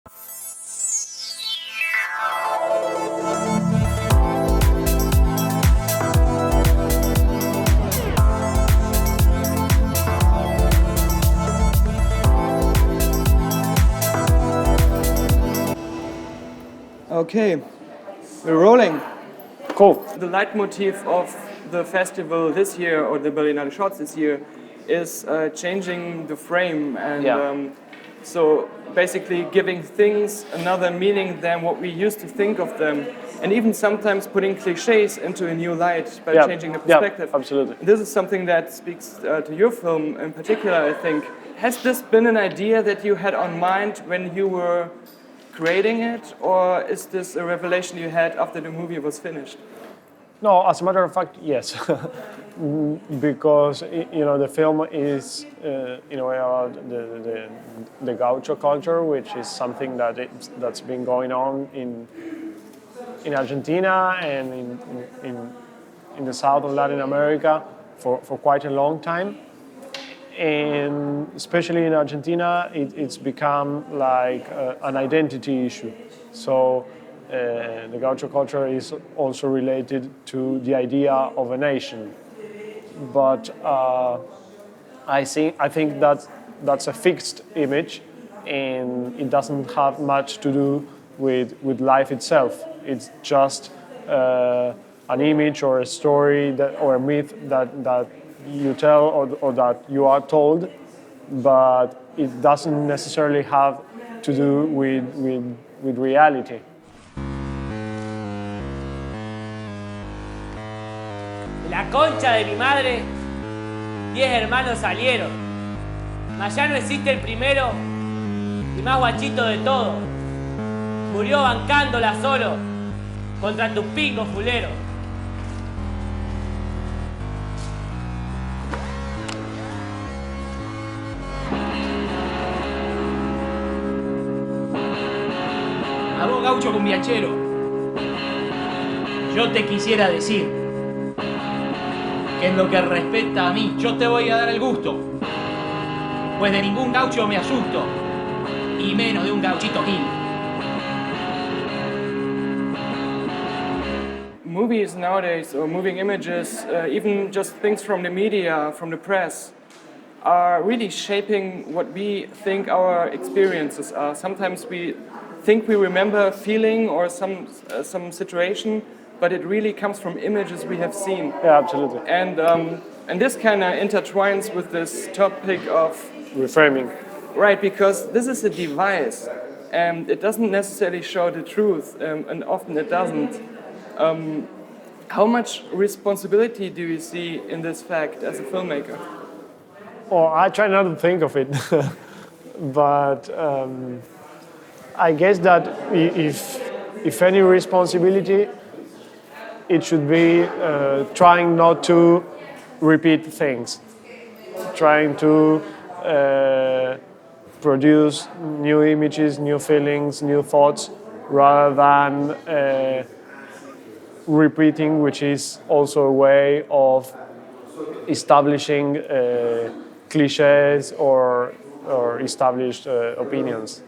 Okay, we're rolling. Cool. The leitmotif of the festival this year, or the Berlinale Shorts this year, is changing the frame and so basically giving things another meaning than what we used to think of them, and even sometimes putting clichés into a new light by changing the perspective. Yeah, absolutely. This is something that speaks to your film in particular, I think. Has this been an idea that you had on mind when you were creating it, or is this a revelation you had after the movie was finished? No, as a matter of fact, yes, because the film is in a way about the gaucho culture, which is something that's been going on in Argentina and in the south of Latin America for quite a long time, and especially in Argentina, it's become like an identity issue. So. The gaucho culture is also related to the idea of a nation, but I think that's a fixed image, and it doesn't have much to do with life itself. It's just an image or a story or a myth that you tell or that you are told, but it doesn't necessarily have to do with reality. La concha de mi madre, 10 hermanos salieron. Mas ya no existe el primero y más guachito de todo. Murió bancándola solo contra tus pingos fuleros. A vos, gaucho cumbiachero, yo te quisiera decir que en lo que respecta a mí, yo te voy a dar el gusto, pues de ningún gaucho me asusto, y menos de un gauchito gil. Movies nowadays, or moving images, even just things from the media, from the press, are really shaping what we think our experiences are. Sometimes we think we remember a feeling or some situation, but it really comes from images we have seen. Yeah, absolutely. And this kind of intertwines with this topic of reframing. Right, because this is a device, and it doesn't necessarily show the truth, and often it doesn't. How much responsibility do you see in this fact as a filmmaker? Well, I try not to think of it, but I guess that if any responsibility, it should be trying not to repeat things, trying to produce new images, new feelings, new thoughts, rather than repeating, which is also a way of establishing clichés or established opinions.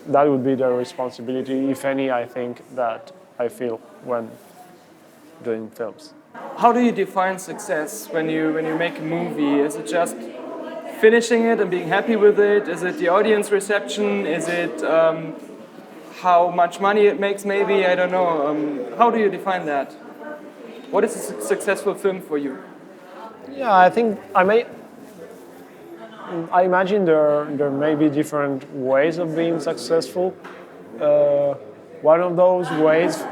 That would be the responsibility, if any, I think, that I feel when doing films. How do you define success when you make a movie? Is it just finishing it and being happy with it? Is it the audience reception? Is it how much money it makes, maybe? I don't know. How do you define that? What is a successful film for you? Yeah, I think I imagine there may be different ways of being successful. One of those ways,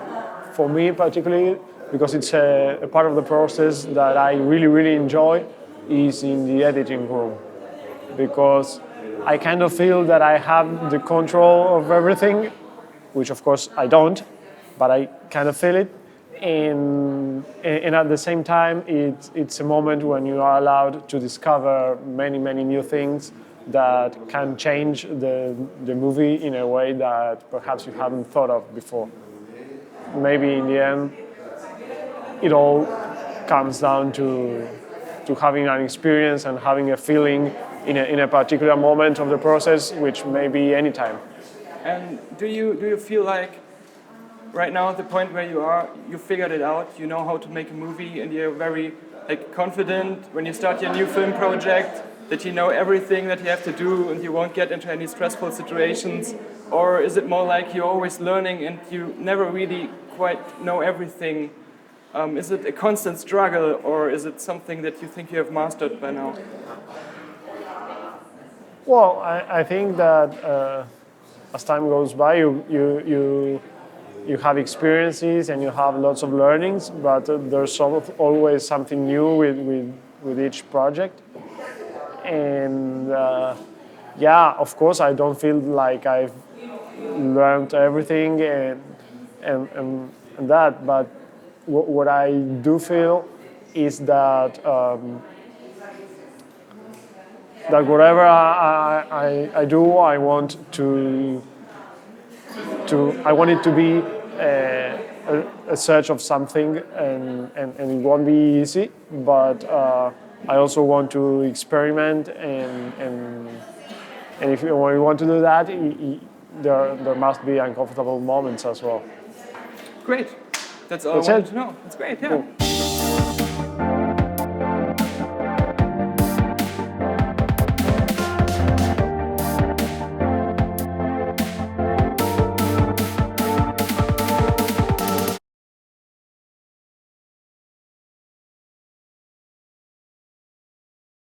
for me particularly, because it's a part of the process that I really, really enjoy, is in the editing room. Because I kind of feel that I have the control of everything, which of course I don't, but I kind of feel it. And at the same time, it's a moment when you are allowed to discover many, many new things that can change the movie in a way that perhaps you haven't thought of before. Maybe in the end, it all comes down to having an experience and having a feeling in a particular moment of the process, which may be any time. And do you feel like right now at the point where you are, you figured it out, you know how to make a movie, and you're very like confident when you start your new film project that you know everything that you have to do and you won't get into any stressful situations? Or is it more like you're always learning and you never really quite know everything? Is it a constant struggle, or is it something that you think you have mastered by now? Well, I think that as time goes by, you have experiences and you have lots of learnings, but there's always something new with each project. And yeah, of course, I don't feel like I've learned everything and that, but what I do feel is that that whatever I do, I want it to be a search of something, and it won't be easy, but I also want to experiment, and if you want to do that, there must be uncomfortable moments as well. Great. That's all I wanted to know. That's great, yeah. Cool.